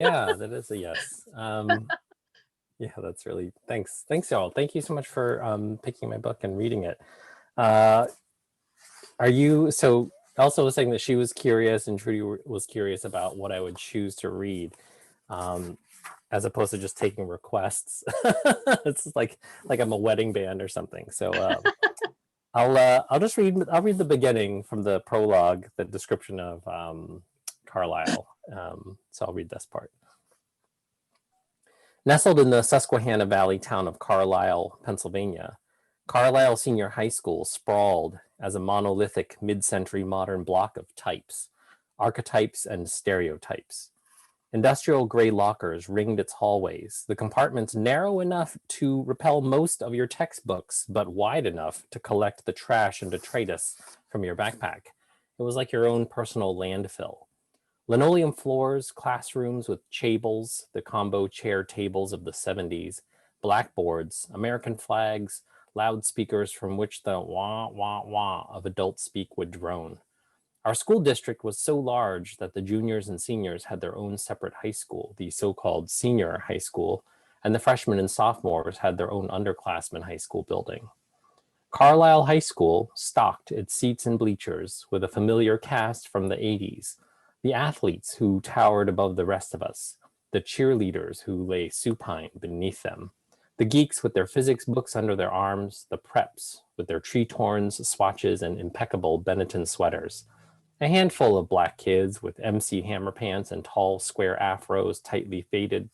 Yeah, that is a yes. Yeah, that's really, thanks. Thanks, y'all. Thank you so much for picking my book and reading it. Uh, are you, so Elsa was saying that she was curious and Trudy was curious about what I would choose to read, as opposed to just taking requests. It's like I'm a wedding band or something. So I'll just I'll read the beginning from the prologue, the description of Carlisle. So I'll read this part. Nestled in the Susquehanna Valley town of Carlisle, Pennsylvania, Carlisle Senior High School sprawled as a monolithic mid-century modern block of types, archetypes, and stereotypes. Industrial gray lockers ringed its hallways, the compartments narrow enough to repel most of your textbooks, but wide enough to collect the trash and detritus from your backpack. It was like your own personal landfill. Linoleum floors, classrooms with chables, the combo chair tables of the 70s, blackboards, American flags, loudspeakers from which the wah, wah, wah of adult speak would drone. Our school district was so large that the juniors and seniors had their own separate high school, the so-called senior high school, and the freshmen and sophomores had their own underclassmen high school building. Carlisle High School stocked its seats and bleachers with a familiar cast from the 80s, the athletes who towered above the rest of us, the cheerleaders who lay supine beneath them, the geeks with their physics books under their arms, the preps with their tree-torns, swatches, and impeccable Benetton sweaters, a handful of black kids with MC Hammer pants and tall square afros tightly faded,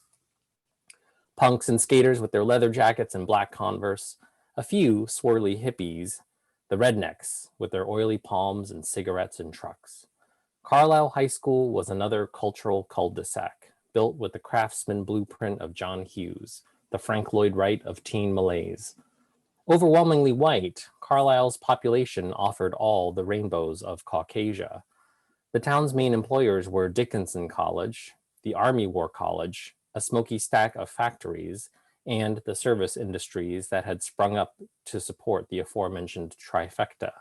punks and skaters with their leather jackets and black Converse, a few swirly hippies, the rednecks with their oily palms and cigarettes and trucks. Carlisle High School was another cultural cul-de-sac, built with the craftsman blueprint of John Hughes, the Frank Lloyd Wright of teen malaise. Overwhelmingly white, Carlisle's population offered all the rainbows of Caucasia. The town's main employers were Dickinson College, the Army War College, a smoky stack of factories, and the service industries that had sprung up to support the aforementioned trifecta.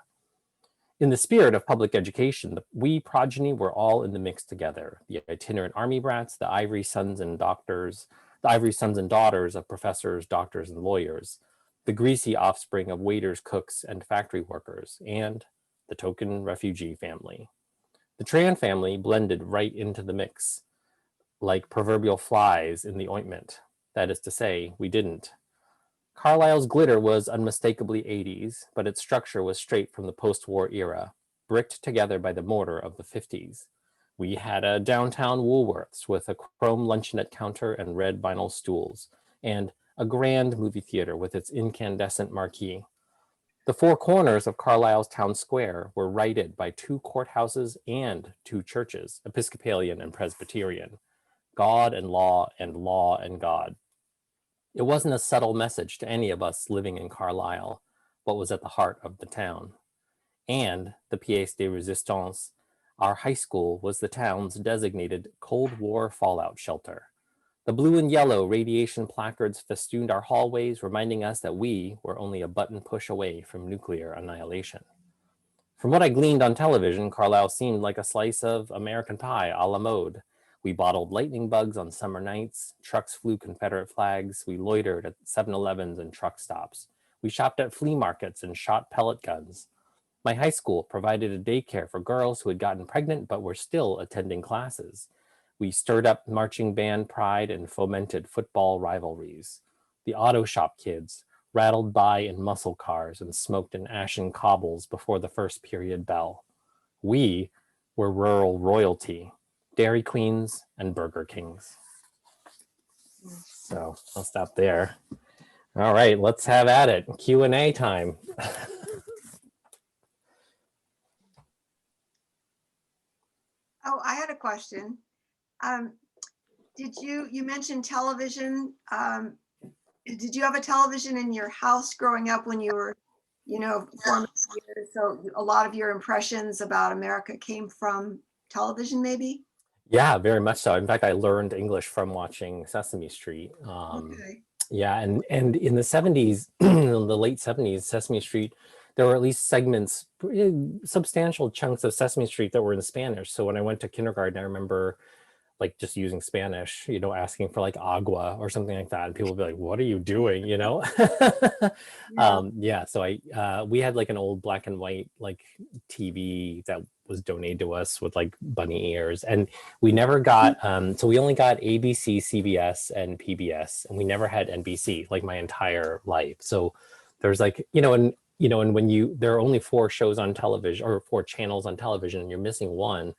In the spirit of public education, we progeny were all in the mix together. The itinerant army brats, the ivory sons and daughters of professors, doctors, and lawyers, the greasy offspring of waiters, cooks, and factory workers, and the token refugee family. The Tran family blended right into the mix, like proverbial flies in the ointment. That is to say, we didn't. Carlisle's glitter was unmistakably 80s, but its structure was straight from the post-war era, bricked together by the mortar of the 50s. We had a downtown Woolworths with a chrome luncheonette counter and red vinyl stools, and a grand movie theater with its incandescent marquee. The four corners of Carlisle's town square were righted by two courthouses and two churches, Episcopalian and Presbyterian, God and law and God. It wasn't a subtle message to any of us living in Carlisle, what was at the heart of the town. And the pièce de résistance, our high school was the town's designated Cold War fallout shelter. The blue and yellow radiation placards festooned our hallways, reminding us that we were only a button push away from nuclear annihilation. From what I gleaned on television, Carlisle seemed like a slice of American pie a la mode. We bottled lightning bugs on summer nights, trucks flew Confederate flags, we loitered at 7-Elevens and truck stops. We shopped at flea markets and shot pellet guns. My high school provided a daycare for girls who had gotten pregnant but were still attending classes. We stirred up marching band pride and fomented football rivalries. The auto shop kids rattled by in muscle cars and smoked in ashen cobbles before the first period bell. We were rural royalty, Dairy Queens and Burger Kings. So I'll stop there. All right, let's have at it. Q&A time. Oh, I had a question. You mentioned television. Did you have a television in your house growing up when you were, formative years? So a lot of your impressions about America came from television, maybe? Yeah, very much so. In fact, I learned English from watching Sesame Street. Okay. Yeah, and in the 70s, in the late 70s, Sesame Street, there were at least segments, substantial chunks of Sesame Street that were in Spanish. So when I went to kindergarten, I remember like just using Spanish, asking for like agua or something like that. And people would be like, what are you doing? Yeah. Yeah. So we had like an old black and white like TV that was donated to us with like bunny ears. And we never got, so we only got ABC, CBS, and PBS. And we never had NBC like my entire life. So there's like, and when there are only 4 shows on television or 4 channels on television and you're missing one,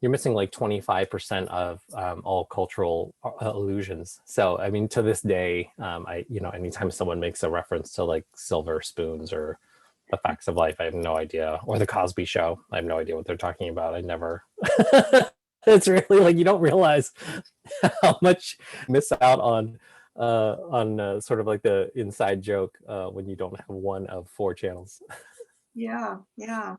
you're missing like 25% of all cultural illusions. So, I mean, to this day, anytime someone makes a reference to like silver spoons or the facts of life, I have no idea, or the Cosby Show, I have no idea what they're talking about. I never, it's really like, you don't realize how much you miss out on sort of like the inside joke when you don't have one of 4 channels. Yeah. Yeah.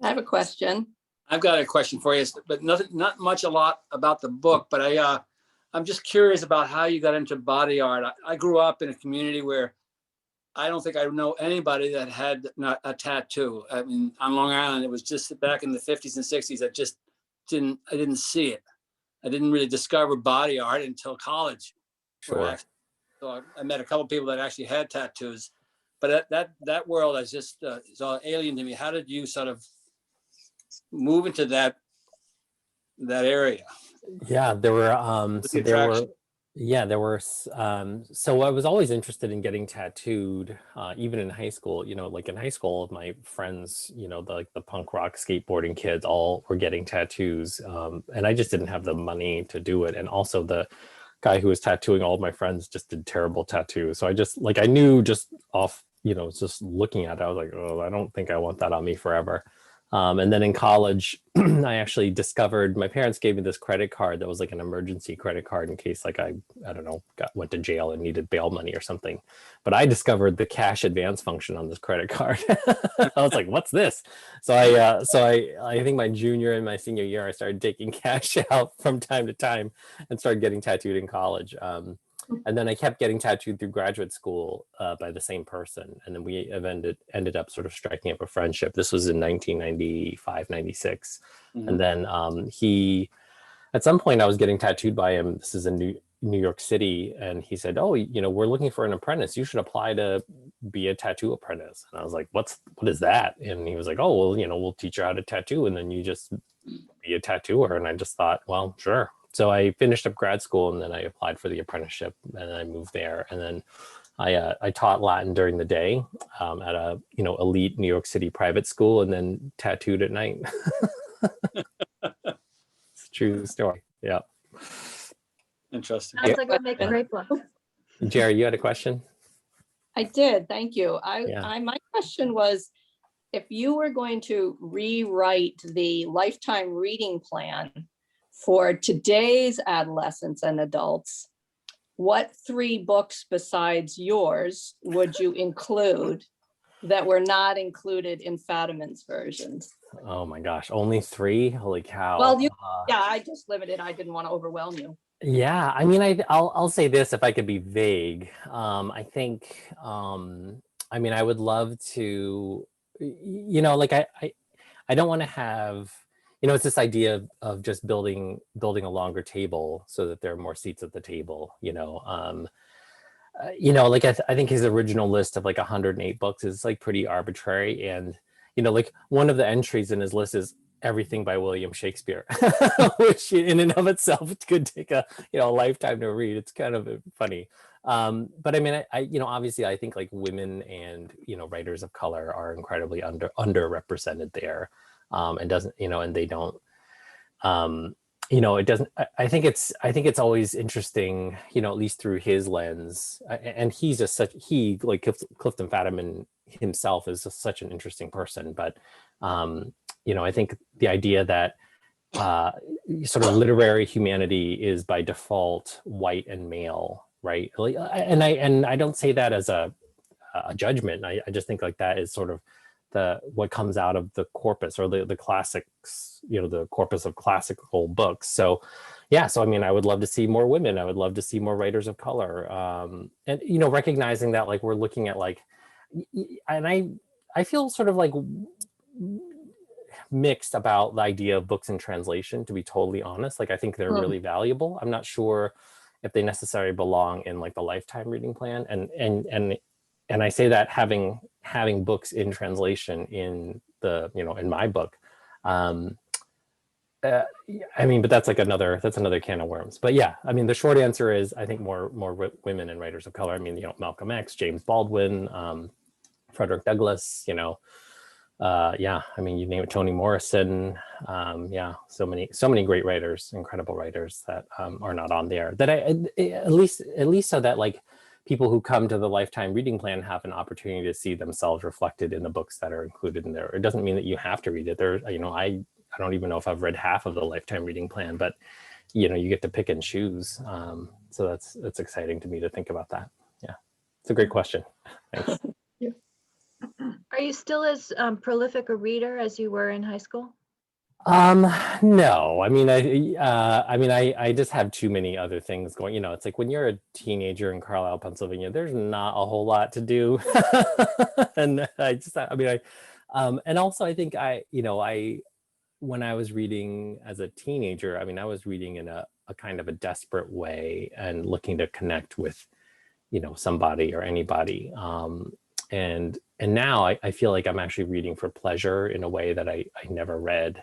I have a question. I've got a question for you, but not much, a lot about the book, but I'm just curious about how you got into body art. I grew up in a community where I don't think I know anybody that had not a tattoo. I mean, on Long Island, it was just back in the 50s and 60s. I didn't see it. I didn't really discover body art until college. Sure. So I met a couple of people that actually had tattoos, but that world is just is all alien to me. How did you sort of move into that area? Yeah, there were so I was always interested in getting tattooed, even in high school. Like in high school, my friends, the punk rock skateboarding kids all were getting tattoos, and I just didn't have the money to do it. And also the guy who was tattooing all of my friends just did terrible tattoos. So I just I knew just off, just looking at it, I was like, oh, I don't think I want that on me forever. And then in college, I actually discovered, my parents gave me this credit card that was like an emergency credit card in case like I don't know, went to jail and needed bail money or something. But I discovered the cash advance function on this credit card. I was like, what's this? So I think my junior and my senior year, I started taking cash out from time to time and started getting tattooed in college. And then I kept getting tattooed through graduate school by the same person. And then we ended up sort of striking up a friendship. This was in 1995, 96. Mm-hmm. And then at some point I was getting tattooed by him. This is in New York City. And he said, oh, we're looking for an apprentice. You should apply to be a tattoo apprentice. And I was like, what is that? And he was like, oh, well, we'll teach you how to tattoo. And then you just be a tattooer. And I just thought, well, sure. So I finished up grad school and then I applied for the apprenticeship and I moved there. And then I taught Latin during the day at a elite New York City private school, and then tattooed at night. It's a true story. Yeah. Interesting. Sounds like it would make a great book. Jerry, you had a question? I did. Thank you. Yeah. My question was, if you were going to rewrite the lifetime reading plan for today's adolescents and adults, what 3 books besides yours would you include that were not included in Fadiman's versions? Oh my gosh, only 3? Holy cow. Well, I just limited. I didn't want to overwhelm you. Yeah, I mean, I'll say this if I could be vague. I think, I mean, I would love to, like I don't want to have, it's this idea of just building a longer table so that there are more seats at the table, like I think his original list of like 108 books is like pretty arbitrary. And, like one of the entries in his list is everything by William Shakespeare, which in and of itself could take a lifetime to read. It's kind of funny. But I mean, I obviously I think like women and, writers of color are incredibly underrepresented there. And doesn't, and they don't, it doesn't, I think it's always interesting, at least through his lens, and he's just like Clifton Fadiman himself is just such an interesting person. But, I think the idea that sort of literary humanity is by default white and male, right? Like, and I don't say that as a judgment. I just think like that is sort of what comes out of the corpus or the classics, the corpus of classical books. So yeah, so I mean, I would love to see more women. I would love to see more writers of color. And recognizing that like we're looking at like, and I feel sort of like mixed about the idea of books in translation, to be totally honest. Like, I think they're really valuable. I'm not sure if they necessarily belong in like the lifetime reading plan. And I say that having books in translation in the, you know, in my book. I mean, but that's another can of worms. But yeah, I mean, the short answer is I think more women and writers of color. I mean, you know, Malcolm X, James Baldwin, Frederick Douglass, you know, yeah, I mean, you name it, Toni Morrison, yeah, so many great writers, incredible writers that are not on there. That at least so that like people who come to the lifetime reading plan have an opportunity to see themselves reflected in the books that are included in there. It doesn't mean that you have to read it. There, you know, I don't even know if I've read half of the lifetime reading plan, but you know, you get to pick and choose. So that's exciting to me to think about that. Yeah, it's a great question. Thanks. Are you still as prolific a reader as you were in high school? No, I mean, I just have too many other things going, you know, it's like when you're a teenager in Carlisle, Pennsylvania, there's not a whole lot to do. And and also I think when I was reading as a teenager, I mean, I was reading in a kind of a desperate way and looking to connect with, you know, somebody or anybody. And now I feel like I'm actually reading for pleasure in a way that I never read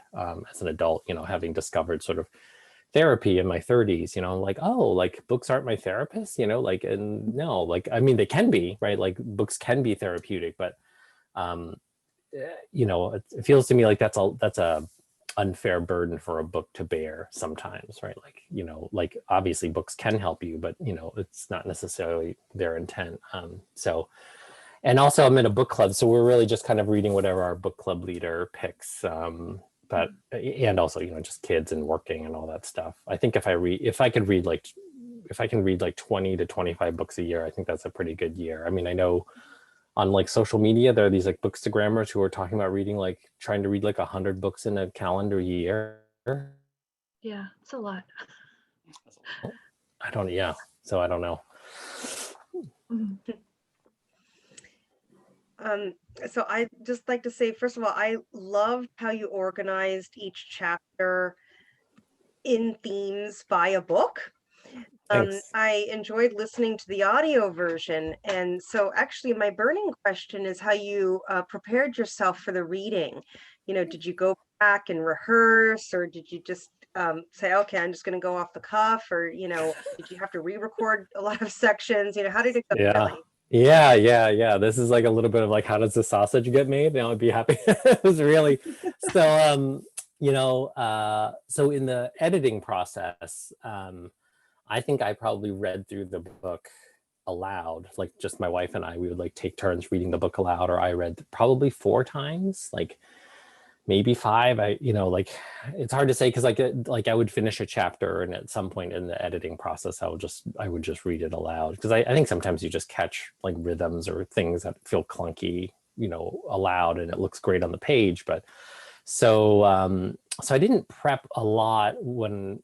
as an adult, you know, having discovered sort of therapy in my 30s, you know, like, oh, like books aren't my therapist, you know, like, and no, like, I mean, they can be, right? Like books can be therapeutic, but, you know, it feels to me like that's a unfair burden for a book to bear sometimes, right? Like, you know, like obviously books can help you, but, you know, it's not necessarily their intent. And also I'm in a book club, so we're really just kind of reading whatever our book club leader picks. But and also, you know, just kids and working and all that stuff. I think if I can read like 20 to 25 books a year, I think that's a pretty good year. I mean, I know on like social media, there are these like bookstagrammers who are talking about trying to read like 100 books in a calendar year. Yeah, it's a lot. So I don't know. So I just like to say, first of all, I loved how you organized each chapter in themes by a book. Thanks. I enjoyed listening to the audio version. And so actually my burning question is how you prepared yourself for the reading. You know, did you go back and rehearse, or did you just say, okay, I'm just going to go off the cuff, or, you know, did you have to re-record a lot of sections? You know, how did it go? Yeah. This is like a little bit of like, how does the sausage get made? And I would be happy. It was really, so, you know, so in the editing process, I think I probably read through the book aloud, like just my wife and I, we would like take turns reading the book aloud, or I read probably 4 times, like maybe 5. You know, like it's hard to say because like I would finish a chapter and at some point in the editing process, I would just read it aloud, because I think sometimes you just catch like rhythms or things that feel clunky, you know, aloud, and it looks great on the page. But so I didn't prep a lot when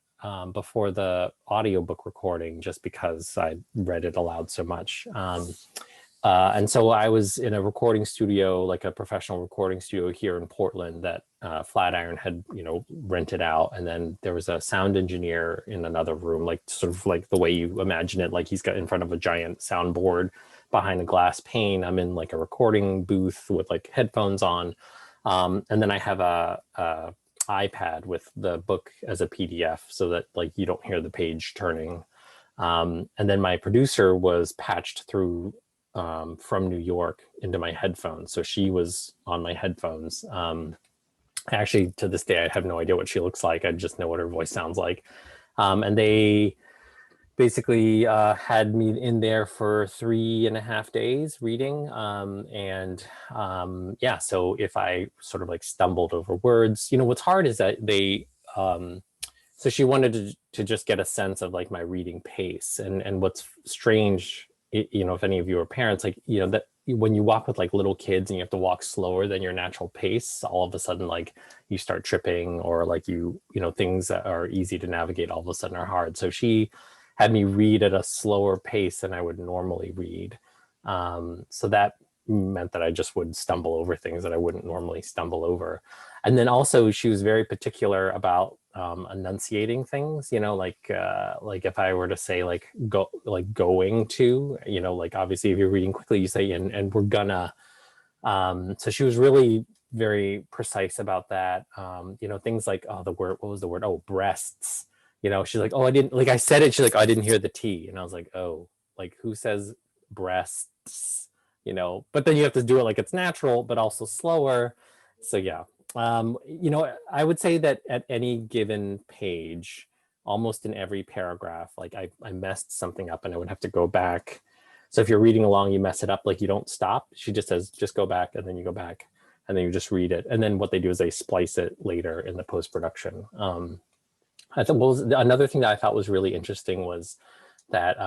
before the audiobook recording, just because I read it aloud so much. And so I was in a recording studio, like a professional recording studio here in Portland that Flatiron had, you know, rented out. And then there was a sound engineer in another room, like sort of like the way you imagine it, like he's got in front of a giant soundboard behind a glass pane. I'm in like a recording booth with like headphones on. And then I have a iPad with the book as a PDF so that like you don't hear the page turning. And then my producer was patched through from New York into my headphones. So she was on my headphones. Actually, to this day, I have no idea what she looks like. I just know what her voice sounds like. And they basically had me in there for 3.5 days reading. Yeah, so if I sort of like stumbled over words, you know, what's hard is that they, so she wanted to just get a sense of like my reading pace. And what's strange, you know, if any of you are parents, like, you know, that when you walk with like little kids and you have to walk slower than your natural pace, all of a sudden, like you start tripping, or like you know, things that are easy to navigate all of a sudden are hard. So she had me read at a slower pace than I would normally read. So that meant that I just would stumble over things that I wouldn't normally stumble over. And then also she was very particular about enunciating things, you know, like if I were to say like going to, you know, like obviously if you're reading quickly, you say and we're gonna. So she was really very precise about that. You know, things like, oh, the word, what was the word? Oh, breasts. You know, she's like, oh, I didn't, like I said it, she's like, oh, I didn't hear the T. And I was like, oh, like who says breasts? You know, but then you have to do it like it's natural, but also slower. So yeah. You know, I would say that at any given page, almost in every paragraph, like I messed something up and I would have to go back. So if you're reading along, you mess it up, like you don't stop. She just says, just go back, and then you go back and then you just read it. And then what they do is they splice it later in the post-production. I thought another thing that I thought was really interesting was that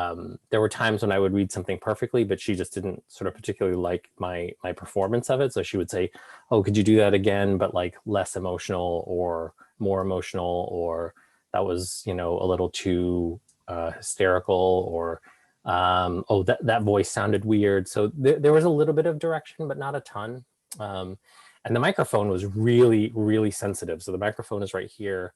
there were times when I would read something perfectly, but she just didn't sort of particularly like my performance of it. So she would say, oh, could you do that again, but like less emotional or more emotional, or that was, you know, a little too hysterical, or oh, that voice sounded weird. So there was a little bit of direction, but not a ton. And the microphone was really, really sensitive. So the microphone is right here.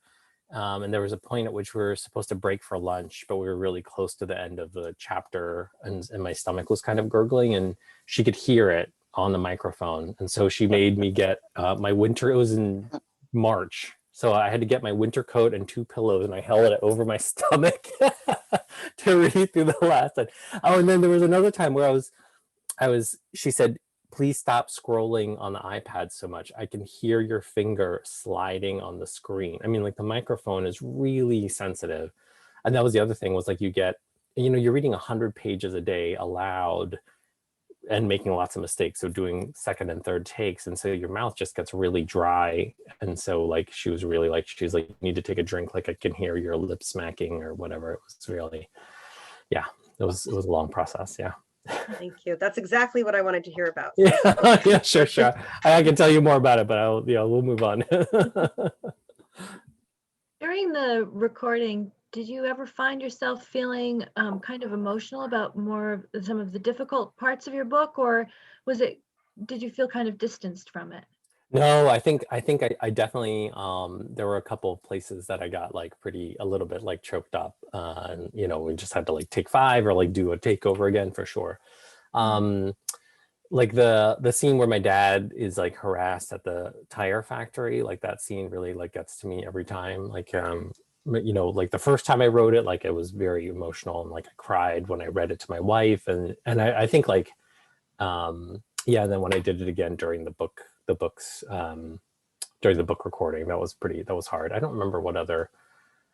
And there was a point at which we were supposed to break for lunch, but we were really close to the end of the chapter, and my stomach was kind of gurgling, and she could hear it on the microphone. And so she made me get my winter, it was in March. So I had to get my winter coat and 2 pillows, and I held it over my stomach to read through the last one. Oh, and then there was another time where she said, please stop scrolling on the iPad so much. I can hear your finger sliding on the screen. I mean, like the microphone is really sensitive. And that was the other thing, was like you get, you know, you're reading 100 pages a day aloud and making lots of mistakes. So doing second and third takes. And so your mouth just gets really dry. And so like, she was like, you need to take a drink. Like I can hear your lips smacking or whatever. It was really, yeah, it was a long process. Yeah. Thank you. That's exactly what I wanted to hear about. Yeah, yeah, sure. I can tell you more about it, but we'll move on. During the recording, did you ever find yourself feeling kind of emotional about some of the difficult parts of your book, or did you feel kind of distanced from it? No, I think I definitely, there were a couple of places that I got like a little bit like choked up, and you know, we just had to like take 5 or like do a takeover again for sure. Like the scene where my dad is like harassed at the tire factory, like that scene really like gets to me every time. Like, you know, like the first time I wrote it, like it was very emotional, and like I cried when I read it to my wife, and I think like, yeah, and then when I did it again during the book recording, that was hard. I don't remember what other,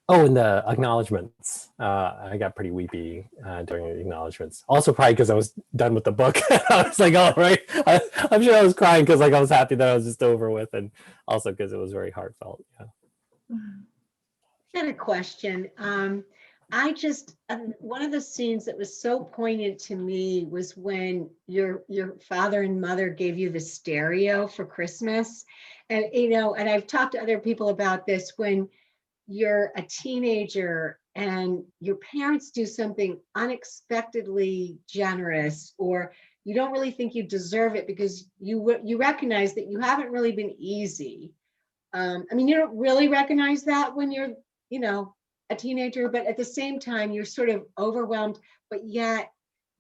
and the acknowledgements, I got pretty weepy during the acknowledgements, also probably because I was done with the book. I was like, all right, I'm sure I was crying because like I was happy that I was just over with, and also because it was very heartfelt. Yeah. I had a question. One of the scenes that was so poignant to me was when your father and mother gave you the stereo for Christmas. And, you know, and I've talked to other people about this, when you're a teenager and your parents do something unexpectedly generous, or you don't really think you deserve it because you recognize that you haven't really been easy. I mean, you don't really recognize that when you're, you know, a teenager, but at the same time, you're sort of overwhelmed, but yet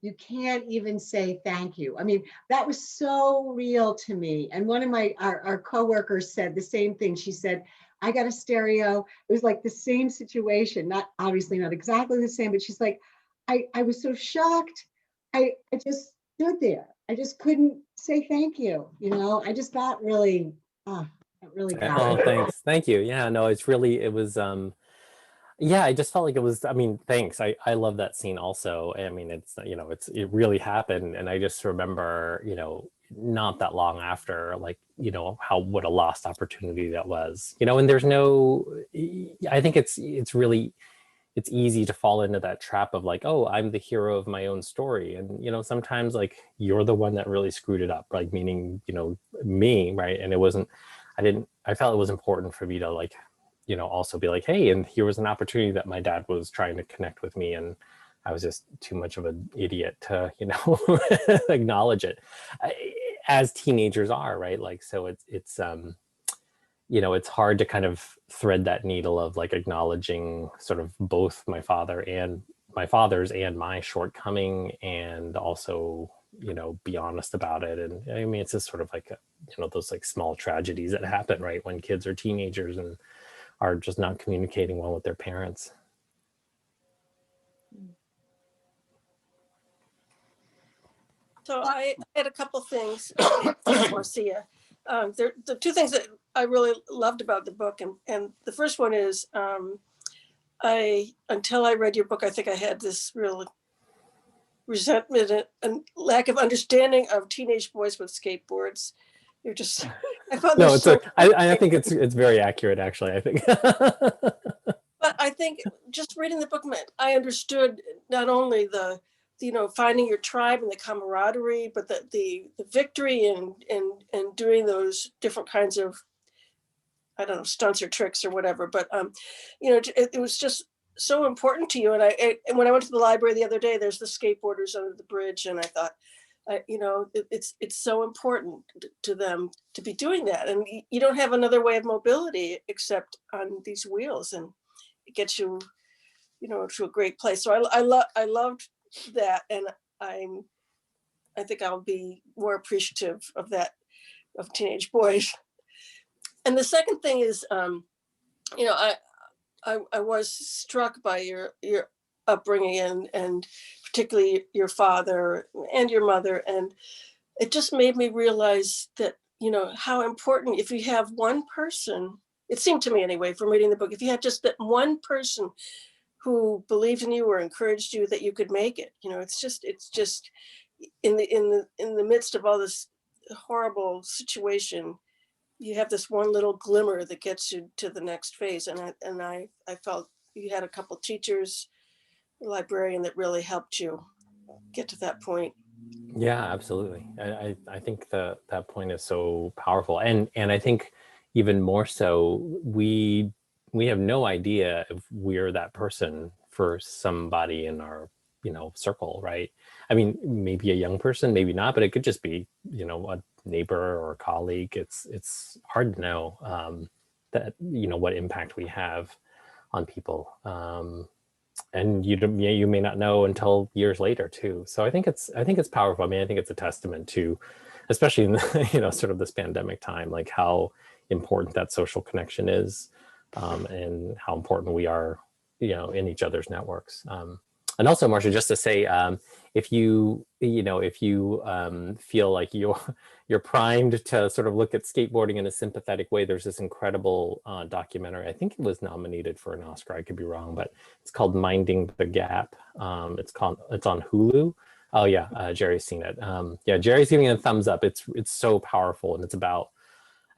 you can't even say thank you. I mean, that was so real to me. And one of our coworkers said the same thing. She said, I got a stereo. It was like the same situation, obviously not exactly the same, but she's like, I was so shocked. I just stood there. I just couldn't say thank you. You know, I just got really, that really got Oh, me. thanks. Thank you. Yeah, no, it was, yeah, I just felt like it was, I mean, thanks. I love that scene also. I mean, it's, you know, it really happened. And I just remember, you know, not that long after, like, you know, what a lost opportunity that was, you know, and there's I think it's easy to fall into that trap of like, oh, I'm the hero of my own story. And, you know, sometimes like you're the one that really screwed it up, like meaning, you know, me, right? And I felt it was important for me to like, you know, also be like, hey, and here was an opportunity that my dad was trying to connect with me, and I was just too much of an idiot to, you know, acknowledge it, as teenagers are, right? Like, so it's you know, it's hard to kind of thread that needle of like acknowledging sort of both my father's and my shortcoming, and also, you know, be honest about it. And I mean, it's just sort of like, you know, those like small tragedies that happen, right, when kids are teenagers and are just not communicating well with their parents. So I had a couple things, Marcia. The two things that I really loved about the book, and the first one is, until I read your book, I think I had this real resentment and lack of understanding of teenage boys with skateboards. You're just, I found No, this so. I think it's very accurate, actually, I think. But I think just reading the book, I understood not only the, you know, finding your tribe and the camaraderie, but the victory and doing those different kinds of, I don't know, stunts or tricks or whatever. But you know, it was just so important to you. And and when I went to the library the other day, there's the skateboarders under the bridge, and I thought, you know, it's so important to them to be doing that. And you don't have another way of mobility except on these wheels, and it gets you, you know, to a great place. So I loved that, and I think I'll be more appreciative of that, of teenage boys. And the second thing is, you know, I was struck by your upbringing and particularly your father and your mother, and it just made me realize that, you know, how important, if you have one person, it seemed to me anyway from reading the book, if you had just that one person who believed in you or encouraged you, that you could make it. You know, it's just in the midst of all this horrible situation, you have this one little glimmer that gets you to the next phase. And I felt you had a couple teachers, a librarian, that really helped you get to that point. Yeah, absolutely. I think that point is so powerful. And I think even more so, we have no idea if we're that person for somebody in our, you know, circle, right? I mean, maybe a young person, maybe not, but it could just be, you know, a neighbor or a colleague. It's hard to know that, you know, what impact we have on people. And you may not know until years later too. So I think it's powerful. I mean, I think it's a testament to, especially in the, you know, sort of this pandemic time, like how important that social connection is, and how important we are, you know, in each other's networks. And also, Marcia, just to say, if you feel like you're primed to sort of look at skateboarding in a sympathetic way, there's this incredible documentary. I think it was nominated for an Oscar. I could be wrong, but it's called Minding the Gap. It's on Hulu. Oh yeah, Jerry's seen it. Yeah, Jerry's giving it a thumbs up. It's so powerful, and it's about,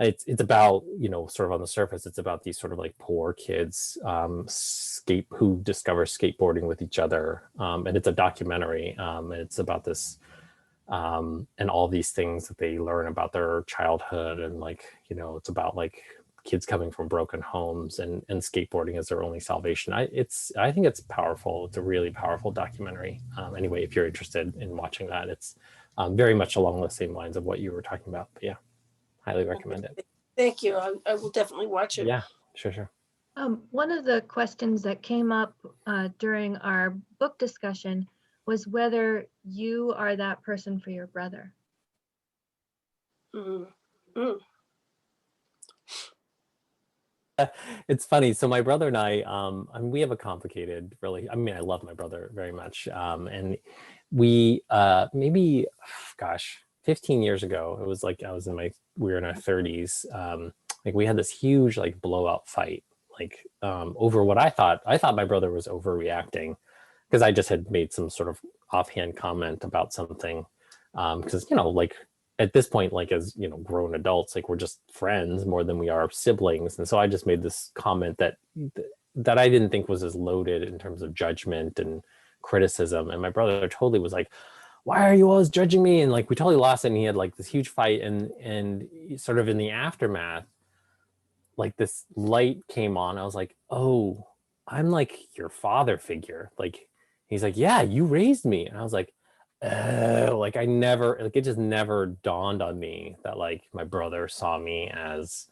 you know, sort of on the surface, it's about these sort of like poor kids who discover skateboarding with each other. And it's a documentary. And it's about this and all these things that they learn about their childhood. And like, you know, it's about like kids coming from broken homes and skateboarding as their only salvation. I think it's powerful. It's a really powerful documentary. Anyway, if you're interested in watching that, it's very much along the same lines of what you were talking about. But yeah. Highly recommend it. Thank you. I will definitely watch it. Yeah, sure. One of the questions that came up during our book discussion was whether you are that person for your brother. It's funny. So my brother and I mean, we have a complicated, really, I mean, I love my brother very much. And we maybe, gosh, 15 years ago, it was like we were in our 30s. Like we had this huge like blowout fight, like over what I thought my brother was overreacting, because I just had made some sort of offhand comment about something. Because, you know, like at this point, like as, you know, grown adults, like we're just friends more than we are siblings. And so I just made this comment that I didn't think was as loaded in terms of judgment and criticism. And my brother totally was like, why are you always judging me? And like, we totally lost it. And he had like this huge fight, and sort of in the aftermath, like this light came on. I was like, oh, I'm like your father figure. Like, he's like, yeah, you raised me. And I was like, oh, like it just never dawned on me that like my brother saw me as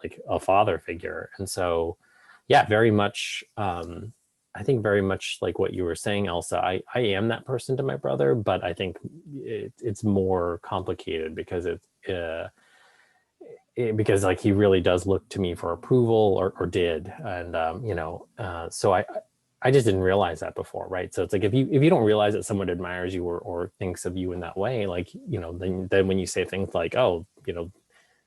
like a father figure. And so, yeah, very much, I think very much like what you were saying, Elsa, I am that person to my brother, but I think it's more complicated because because like he really does look to me for approval, or did. And, so I just didn't realize that before. Right. So it's like, if you don't realize that someone admires you or thinks of you in that way, like, then when you say things like, oh,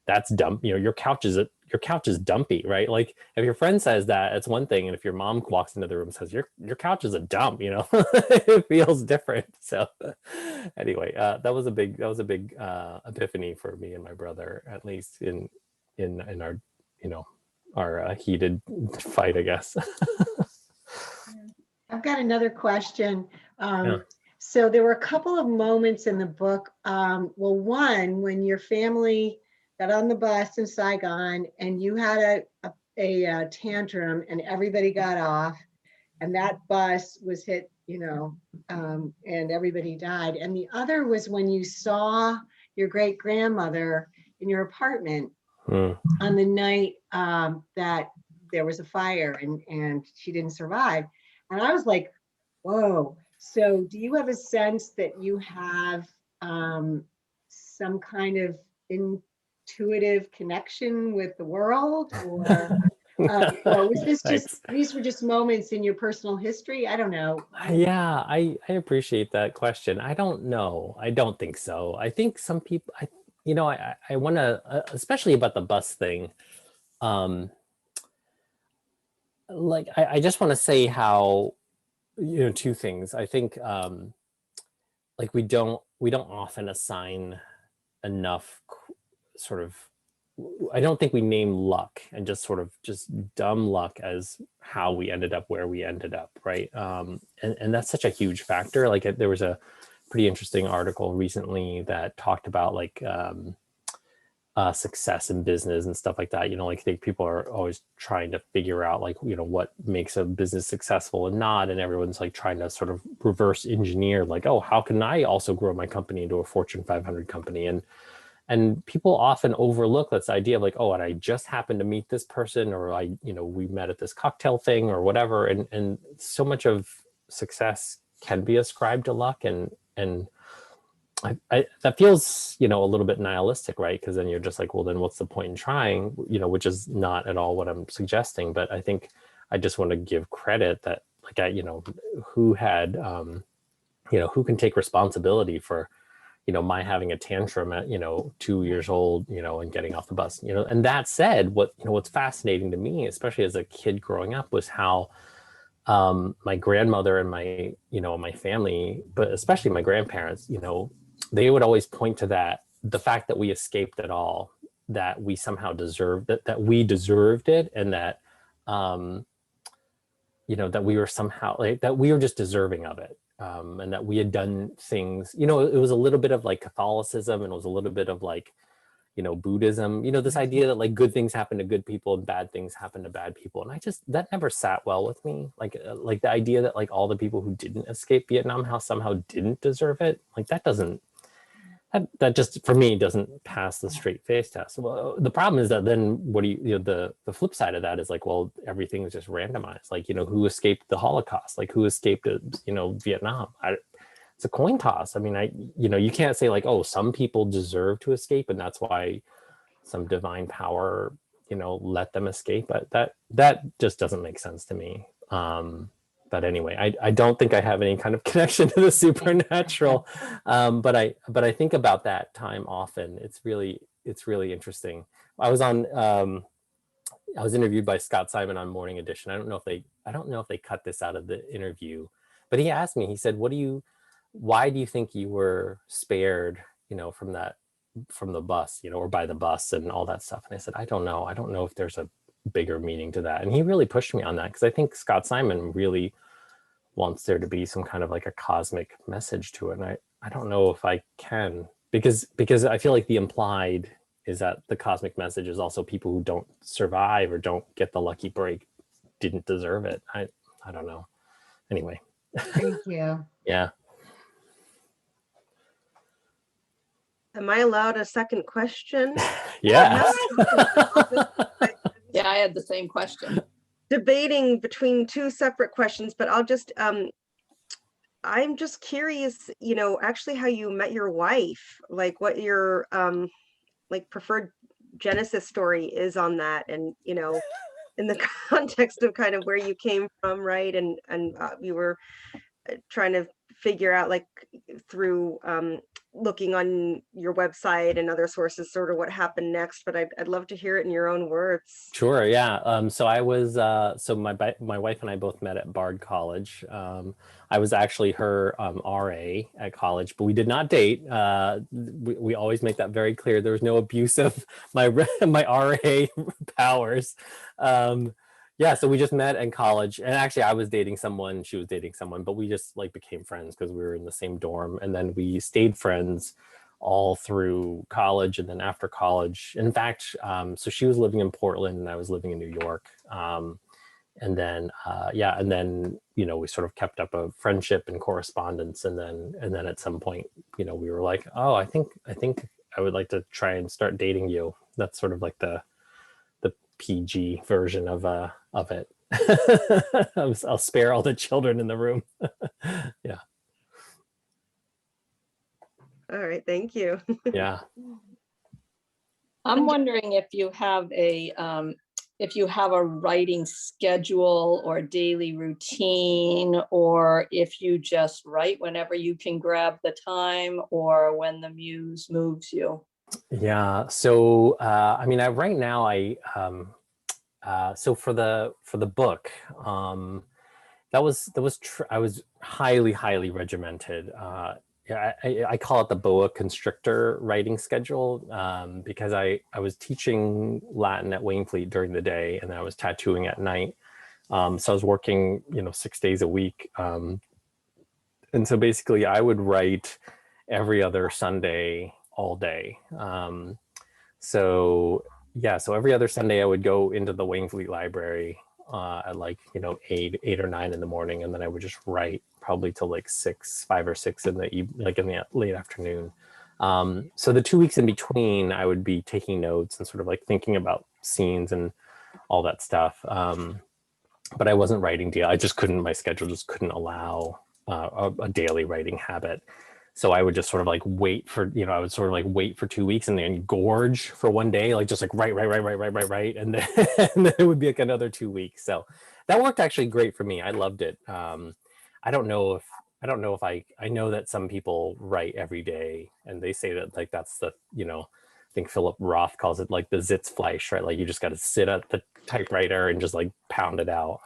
that's dumb, your couch is dumpy, right? Like, if your friend says that, it's one thing. And if your mom walks into the room and says, your couch is a dump, it feels different. So anyway, that was a big epiphany for me and my brother, at least in our, our heated fight, I guess. I've got another question. Yeah. So there were a couple of moments in the book. Well, one, when your family got on the bus in Saigon and you had a tantrum and everybody got off, and that bus was hit, and everybody died. And the other was when you saw your great grandmother in your apartment on the night that there was a fire and she didn't survive. And I was like, whoa. So do you have a sense that you have some kind of intuitive connection with the world, or was this just, these were just moments in your personal history? I don't know. Yeah, I appreciate that question. I don't know. I don't think so. I think some people, I want to, especially about the bus thing. Like, I just want to say how, two things. I think, like, we don't often assign enough sort of, I don't think we name luck and just dumb luck as how we ended up where we ended up, right? And that's such a huge factor. Like, there was a pretty interesting article recently that talked about like success in business and stuff like that. Like, I think people are always trying to figure out like, what makes a business successful and not, and everyone's like trying to sort of reverse engineer like, oh, how can I also grow my company into a Fortune 500 company? And people often overlook this idea of like, oh, and I just happened to meet this person, or we met at this cocktail thing or whatever. And so much of success can be ascribed to luck. And I that feels, a little bit nihilistic, right? Because then you're just like, well, then what's the point in trying, which is not at all what I'm suggesting. But I think I just want to give credit that like, who had, who can take responsibility for, my having a tantrum at, 2 years old, and getting off the bus, and that said, what's fascinating to me, especially as a kid growing up, was how my grandmother and my, my family, but especially my grandparents, they would always point to the fact that we escaped at all, that we somehow deserved it, that we deserved it. And that, that we were somehow like, that we were just deserving of it. And that we had done things, it was a little bit of like Catholicism, and it was a little bit of like, Buddhism, this idea that like good things happen to good people and bad things happen to bad people. And that never sat well with me. Like the idea that like all the people who didn't escape Vietnam somehow didn't deserve it. Like that just, for me, doesn't pass the straight face test. Well, the problem is that then what do you, the flip side of that is like, well, everything is just randomized. Like, who escaped the Holocaust? Like, who escaped, Vietnam? It's a coin toss. I mean, you can't say like, oh, some people deserve to escape, and that's why some divine power, let them escape. But that just doesn't make sense to me. But anyway, I don't think I have any kind of connection to the supernatural. But I think about that time often. It's really interesting. I was interviewed by Scott Simon on Morning Edition. I don't know if they cut this out of the interview, but he asked me, he said, why do you think you were spared, from the bus, or by the bus and all that stuff? And I said, I don't know if there's a bigger meaning to that. And he really pushed me on that, because I think Scott Simon really wants there to be some kind of like a cosmic message to it. And I don't know if I can, because I feel like the implied is that the cosmic message is also people who don't survive or don't get the lucky break didn't deserve it. I don't know. Anyway. Thank you. Yeah. Am I allowed a second question? Yes. Yeah, I had the same question. Debating between two separate questions, but I'll just, I'm just curious, actually how you met your wife, like what your, like preferred Genesis story is on that. And, in the context of kind of where you came from, right? And you were trying to figure out, like, through looking on your website and other sources, sort of what happened next, but I'd love to hear it in your own words. Sure, yeah. So I was, so my wife and I both met at Bard College. I was actually her RA at college, but we did not date. We always make that very clear. There was no abuse of my RA powers. Yeah, so we just met in college, and actually I was dating someone, she was dating someone, but we just like became friends because we were in the same dorm, and then we stayed friends all through college and then after college. In fact, so she was living in Portland and I was living in New York. And then, we sort of kept up a friendship and correspondence. And then at some point, we were like, oh, I think I would like to try and start dating you. That's sort of like the PG version of it. I'll spare all the children in the room. Yeah. All right, thank you. Yeah. I'm wondering if you have a writing schedule or daily routine, or if you just write whenever you can grab the time or when the muse moves you. Yeah. So, right now so for the book, I was highly regimented. I call it the boa constrictor writing schedule, because I was teaching Latin at Waynfleet during the day and I was tattooing at night. So I was working, 6 days a week. And so basically I would write every other Sunday all day. So every other Sunday I would go into the Waynfleet Library at 8 or 9 in the morning, and then I would just write probably till like 5 or 6 in the late afternoon. So the 2 weeks in between, I would be taking notes and sort of like thinking about scenes and all that stuff. But I wasn't writing I just couldn't. My schedule just couldn't allow a daily writing habit. So I would just sort of like wait for 2 weeks and then gorge for one day, like just like write. And then, and then it would be like another 2 weeks. So that worked actually great for me. I loved it. I know that some people write every day and they say that like, that's the, I think Philip Roth calls it like the Sitzfleisch, right? Like you just got to sit at the typewriter and just like pound it out.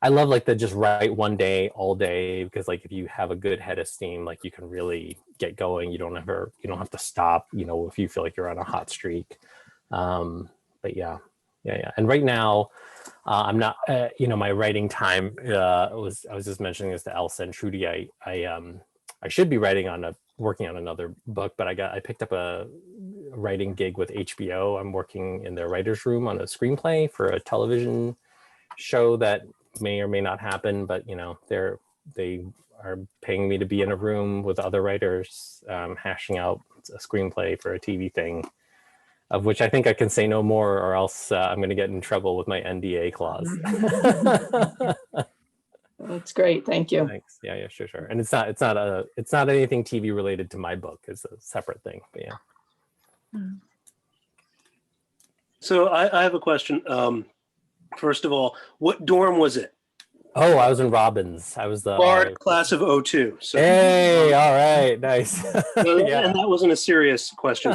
I love like the just write one day all day, because like if you have a good head of steam, like you can really get going. You don't have to stop, if you feel like you're on a hot streak. But yeah. And right now, I'm not, my writing time I was just mentioning this to Elsa and Trudy. I should be working on another book, but I picked up a writing gig with HBO. I'm working in their writer's room on a screenplay for a television show that may or may not happen, but they are paying me to be in a room with other writers, hashing out a screenplay for a TV thing, of which I think I can say no more, or else I'm going to get in trouble with my NDA clause. That's great. Thank you. Thanks. Yeah, sure. And it's not anything TV related to my book. It's a separate thing. But yeah. So I have a question. First of all, what dorm was it? Oh, I was in Robbins. I was the Bard class of 02. So, hey, all right, nice. Yeah. And that wasn't a serious question.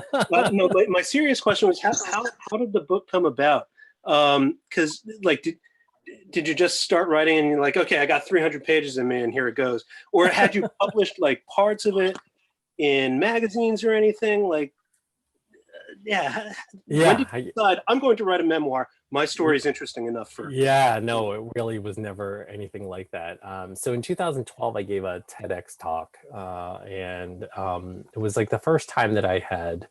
No, but my serious question was how did the book come about? Because like, did you just start writing and you're like, okay, I got 300 pages in me and here it goes? Or had you published like parts of it in magazines or anything? Like, yeah. When did you decide, I'm going to write a memoir? My story is interesting enough for. Yeah, no, it really was never anything like that. So in 2012, I gave a TEDx talk, and it was like the first time that I had.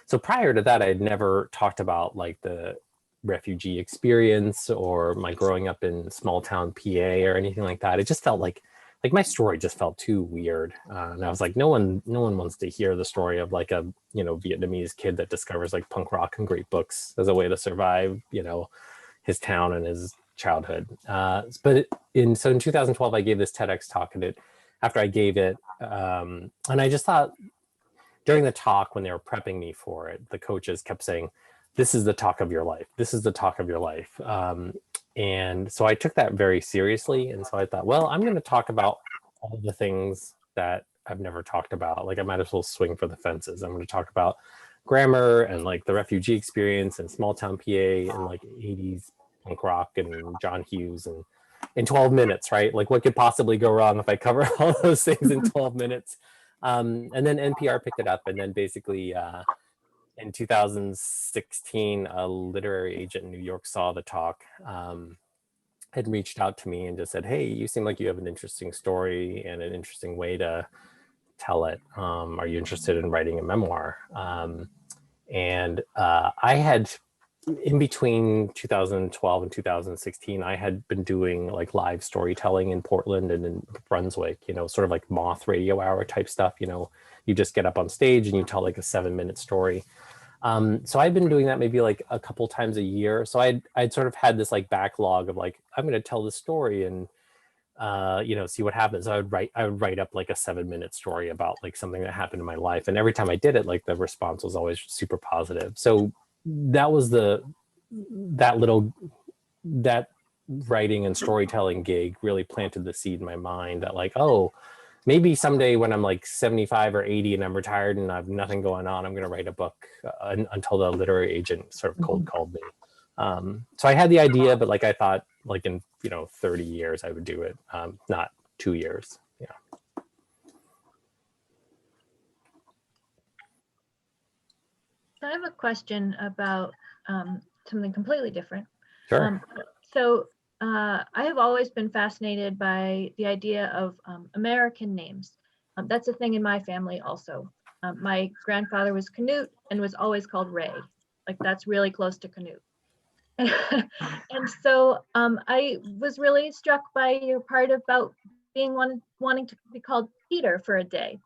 So prior to that, I had never talked about like the refugee experience or my growing up in small town PA or anything like that. It just felt like like my story just felt too weird. And I was like, no one wants to hear the story of like a, you know, Vietnamese kid that discovers like punk rock and great books as a way to survive, you know, his town and his childhood. In 2012, I gave this TEDx talk, and after I gave it, and I just thought during the talk when they were prepping me for it, the coaches kept saying, "This is the talk of your life. This is the talk of your life." And so I took that very seriously. And so I thought, well, I'm going to talk about all the things that I've never talked about. Like I might as well swing for the fences. I'm going to talk about grammar and like the refugee experience and small town PA and like 80s punk rock and John Hughes, and in 12 minutes, right? Like what could possibly go wrong if I cover all those things in 12 minutes? And then NPR picked it up, and then basically in 2016, a literary agent in New York saw the talk, had reached out to me and just said, "Hey, you seem like you have an interesting story and an interesting way to tell it. Are you interested in writing a memoir?" I had, in between 2012 and 2016, I had been doing like live storytelling in Portland and in Brunswick, you know, sort of like Moth radio hour type stuff. You know, you just get up on stage and you tell like a 7-minute story. So I'd been doing that maybe like a couple times a year. So I'd sort of had this like backlog of like, I'm going to tell this story and, you know, see what happens. I would write up like a 7-minute story about like something that happened in my life. And every time I did it, like the response was always super positive. So that was that writing and storytelling gig really planted the seed in my mind that like, oh, maybe someday when I'm like 75 or 80 and I'm retired and I have nothing going on, I'm going to write a book until the literary agent sort of cold called me. So I had the idea, but like I thought like in, you know, 30 years I would do it, not 2 years. Yeah. I have a question about something completely different. Sure. I have always been fascinated by the idea of American names. That's a thing in my family also. My grandfather was Canute and was always called Ray. Like that's really close to Canute. And so I was really struck by your part about being wanting to be called Peter for a day.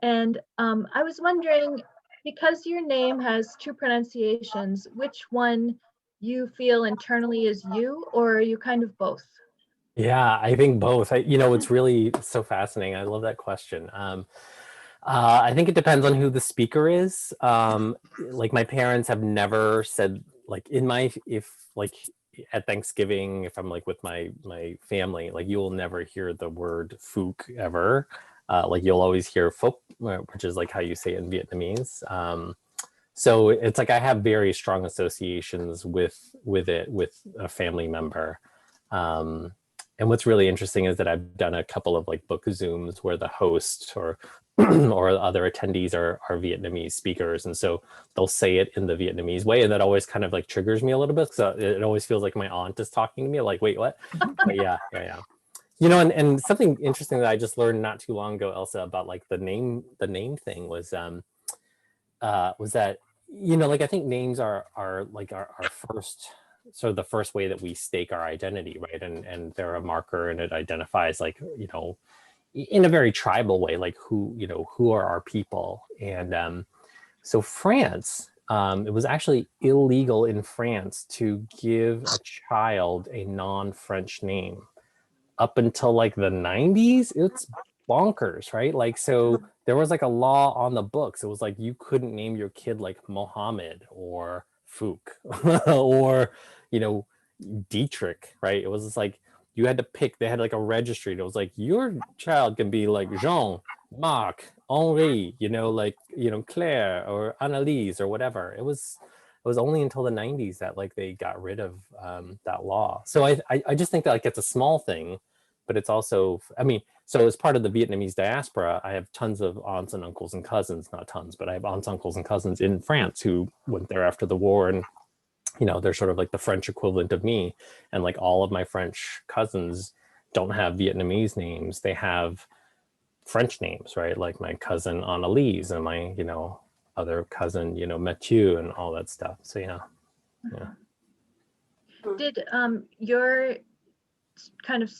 And I was wondering, because your name has two pronunciations, which one you feel internally is you, or are you kind of both? Yeah, I think both. You know, it's really so fascinating. I love that question. I think it depends on who the speaker is. Like my parents have never said like if like at Thanksgiving, if I'm like with my family, like you will never hear the word Phuc ever. Like you'll always hear Phuc, which is like how you say it in Vietnamese. So it's like I have very strong associations with it, with a family member. And what's really interesting is that I've done a couple of like book Zooms where the host or or other attendees are Vietnamese speakers. And so they'll say it in the Vietnamese way. And that always kind of like triggers me a little bit. So it always feels like my aunt is talking to me. Like, wait, what? But yeah. You know, and something interesting that I just learned not too long ago, Elsa, about like the name thing was that, you know, like I think names are like our first, sort of the first way that we stake our identity, right? And they're a marker, and it identifies like, you know, in a very tribal way, like who are our people. And so France, it was actually illegal in France to give a child a non-French name up until like the 90s. It's bonkers, right? Like, so there was like a law on the books. It was like you couldn't name your kid like Mohammed or Phuc or, you know, Dietrich, right? It was just like you had to pick. They had like a registry. It was like your child can be like Jean, Marc, Henri, you know, like, you know, Claire or Annalise or whatever. It was only until the 90s that like they got rid of that law. So I just think that like it's a small thing, but it's also, I mean, so as part of the Vietnamese diaspora, I have tons of aunts and uncles and cousins, not tons, but I have aunts, uncles, and cousins in France who went there after the war, and you know, they're sort of like the French equivalent of me. And like all of my French cousins don't have Vietnamese names. They have French names, right? Like my cousin Annalise and my, you know, other cousin, you know, Mathieu and all that stuff. So yeah. Did your kind of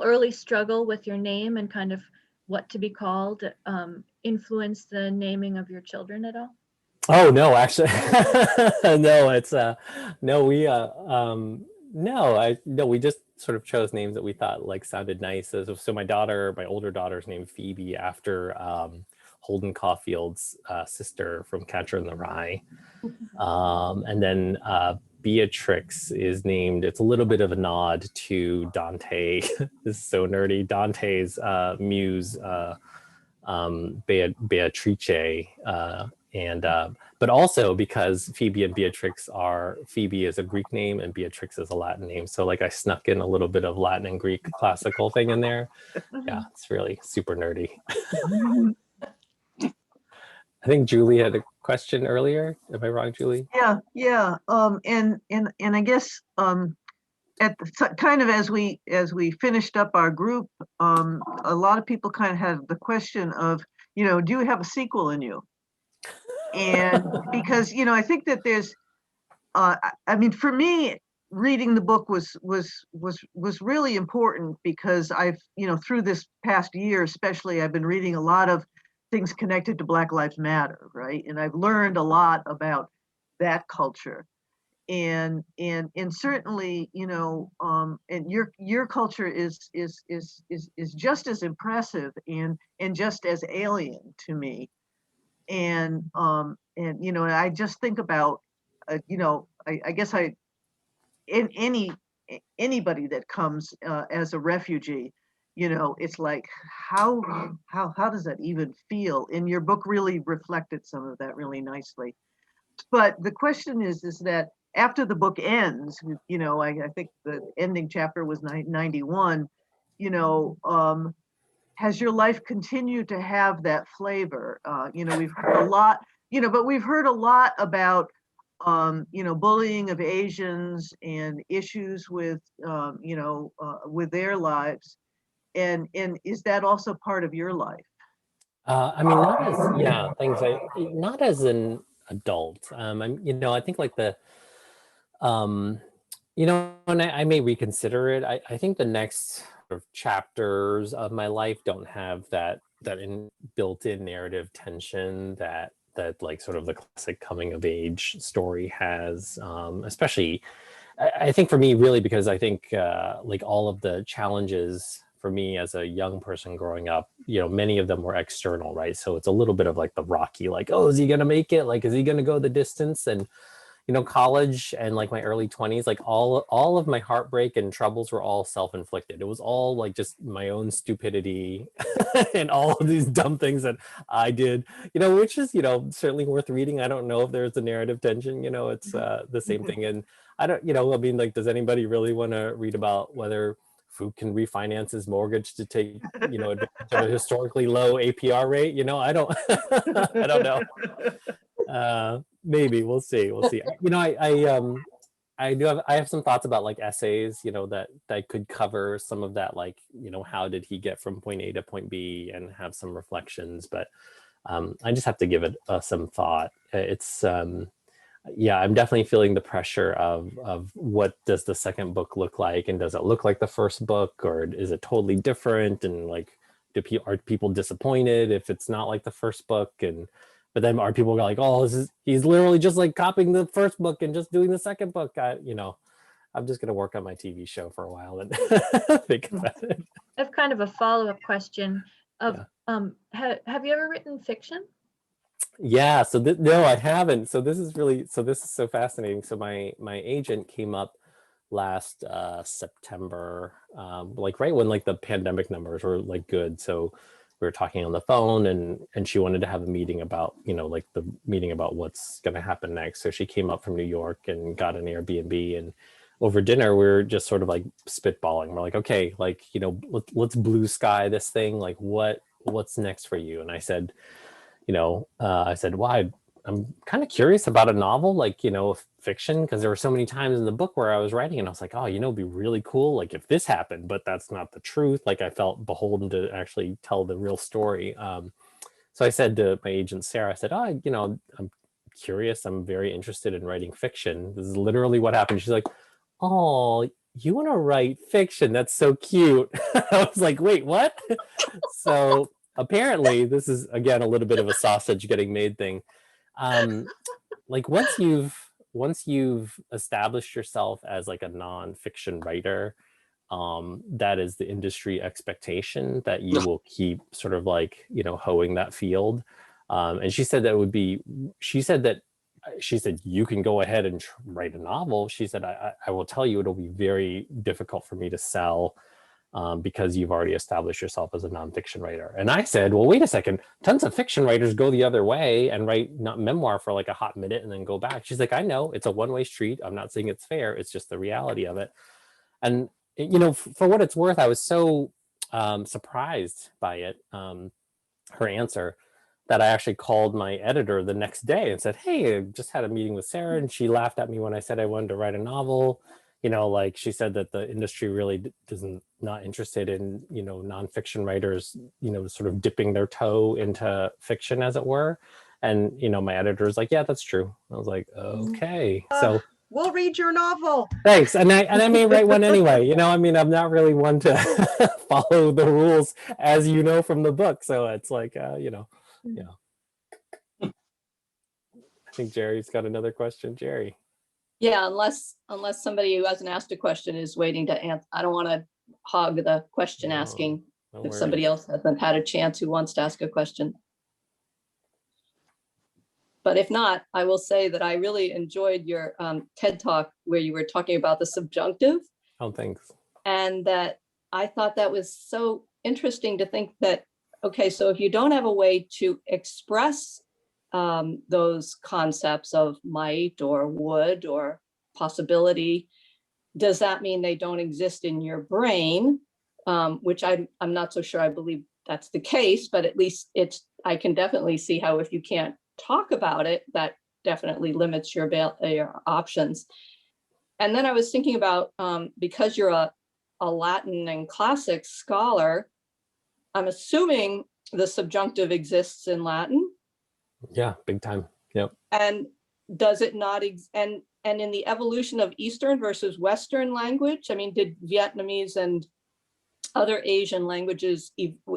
early struggle with your name and kind of what to be called influence the naming of your children at all? Oh no, actually, no. It's no. We just sort of chose names that we thought like sounded nice. So my older daughter's named Phoebe after Holden Caulfield's sister from Catcher in the Rye, and then Beatrix is named. It's a little bit of a nod to Dante. This is so nerdy. Dante's muse, Beatrice. But also because Phoebe and Beatrix Phoebe is a Greek name and Beatrix is a Latin name. So like I snuck in a little bit of Latin and Greek classical thing in there. Yeah, it's really super nerdy. I think Julie had a question earlier. Am I wrong, Julie? Yeah. And I guess at the kind of as we finished up our group, a lot of people kind of had the question of, do you have a sequel in you? And because I think that there's for me, reading the book was really important because I've through this past year especially, I've been reading a lot of things connected to Black Lives Matter, right? And I've learned a lot about that culture, and certainly and your culture is just as impressive and just as alien to me. And I just think about I guess anybody that comes as a refugee, it's like how does that even feel? And your book really reflected some of that really nicely. But the question is that after the book ends, I think the ending chapter was 91, has your life continued to have that flavor? We've heard a lot, but we've heard a lot about, bullying of Asians and issues with, with their lives. And is that also part of your life? Thanks. Not as an adult. I think like and I may reconsider it. I think the next sort of chapters of my life don't have that built-in narrative tension that like sort of the classic coming of age story has, especially I think for me really because I think like all of the challenges for me as a young person growing up, many of them were external, right? So it's a little bit of like the Rocky, like, oh, is he gonna make it? Like, is he gonna go the distance? And college and like my early 20s, like all of my heartbreak and troubles were all self-inflicted. It was all like just my own stupidity and all of these dumb things that I did, which is, certainly worth reading. I don't know if there's a narrative tension, it's the same thing. And I don't, like, does anybody really want to read about whether Phuc can refinance his mortgage to take, advantage of a historically low APR rate? I don't, I don't know. Maybe we'll see. I have some thoughts about like essays, that could cover some of that, like, how did he get from point A to point B, and have some reflections, but I just have to give it some thought. It's I'm definitely feeling the pressure of what does the second book look like, and does it look like the first book, or is it totally different, and like are people disappointed if it's not like the first book? But then are people like, oh, he's literally just like copying the first book and just doing the second book? I'm just going to work on my TV show for a while and think about it. I have kind of a follow-up question of, have you ever written fiction? Yeah, so no, I haven't. So this is so fascinating. So my agent came up last September, like right when like the pandemic numbers were like good. So we were talking on the phone, and she wanted to have a meeting about, like the meeting about what's going to happen next. So she came up from New York and got an Airbnb, and over dinner, we were just sort of like spitballing. We're like, okay, like, let's blue sky this thing. Like what's next for you? And I said, well, I'm kind of curious about a novel, like, fiction, because there were so many times in the book where I was writing and I was like, oh, it'd be really cool, like if this happened, but that's not the truth. Like I felt beholden to actually tell the real story. So I said to my agent, Sarah, I said, oh, I'm curious. I'm very interested in writing fiction. This is literally what happened. She's like, oh, you want to write fiction? That's so cute. I was like, wait, what? So apparently this is, again, a little bit of a sausage getting made thing. Like once you've established yourself as like a nonfiction writer, that is the industry expectation that you will keep sort of like, hoeing that field. And she said you can go ahead and write a novel. She said, I will tell you, it'll be very difficult for me to sell because you've already established yourself as a nonfiction writer. And I said, well, wait a second, tons of fiction writers go the other way and write not memoir for like a hot minute and then go back. She's like, I know, it's a one-way street. I'm not saying it's fair. It's just the reality of it. And, for what it's worth, I was so surprised by it, her answer, that I actually called my editor the next day and said, hey, I just had a meeting with Sarah, and she laughed at me when I said I wanted to write a novel. Like she said that the industry really not interested in, nonfiction writers, sort of dipping their toe into fiction, as it were. And, my editor's like, yeah, that's true. I was like, okay. So we'll read your novel. thanks. And I may write one anyway. I'm not really one to follow the rules, as you know from the book. So it's like, I think Jerry's got another question. Jerry. Yeah, unless somebody who hasn't asked a question is waiting to answer. I don't want to hog the question asking if somebody else hasn't had a chance who wants to ask a question. But if not, I will say that I really enjoyed your TED Talk where you were talking about the subjunctive. Oh, thanks. And that I thought that was so interesting to think that, okay, so if you don't have a way to express those concepts of might or would or possibility, does that mean they don't exist in your brain? Which I'm not so sure I believe that's the case, but at least I can definitely see how if you can't talk about it, that definitely limits your options. And then I was thinking about, because you're a Latin and classics scholar, I'm assuming the subjunctive exists in Latin. Yeah, big time. Yep. And does it not, and in the evolution of Eastern versus Western language, I mean, did Vietnamese and other Asian languages,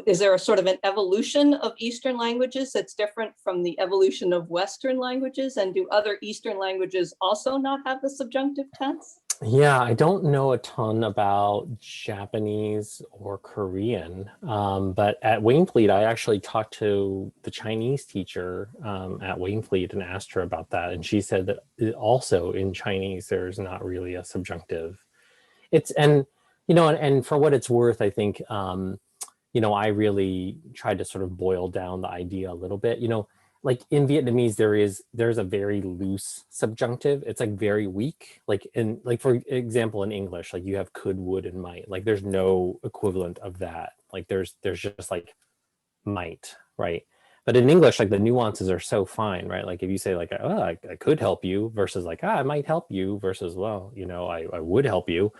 is there a sort of an evolution of Eastern languages that's different from the evolution of Western languages? And do other Eastern languages also not have the subjunctive tense? Yeah, I don't know a ton about Japanese or Korean, but at Waynfleet, I actually talked to the Chinese teacher at Waynfleet and asked her about that. And she said that also in Chinese, there's not really a subjunctive. And for what it's worth, I think, I really tried to sort of boil down the idea a little bit. Like in Vietnamese, there's a very loose subjunctive. It's like very weak. Like for example, in English, like you have could, would, and might. Like there's no equivalent of that. Like there's just like might, right? But in English, like the nuances are so fine, right? Like if you say like, oh, I could help you versus like, I might help you versus, well, I would help you.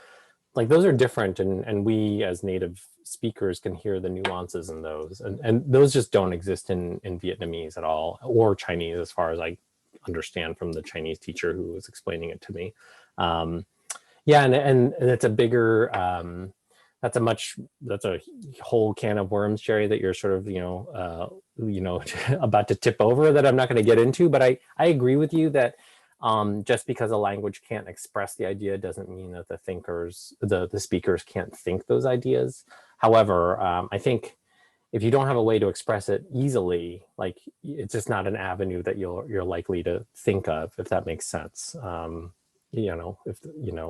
Like those are different, and we as native speakers can hear the nuances in those, and those just don't exist in Vietnamese at all, or Chinese, as far as I understand from the Chinese teacher who was explaining it to me. Yeah, and it's a bigger, that's a whole can of worms, Jerry, that you're sort of about to tip over, that I'm not going to get into. But I agree with you that just because a language can't express the idea doesn't mean that the speakers can't think those ideas. However, I think if you don't have a way to express it easily, like it's just not an avenue that you're likely to think of, if that makes sense. In the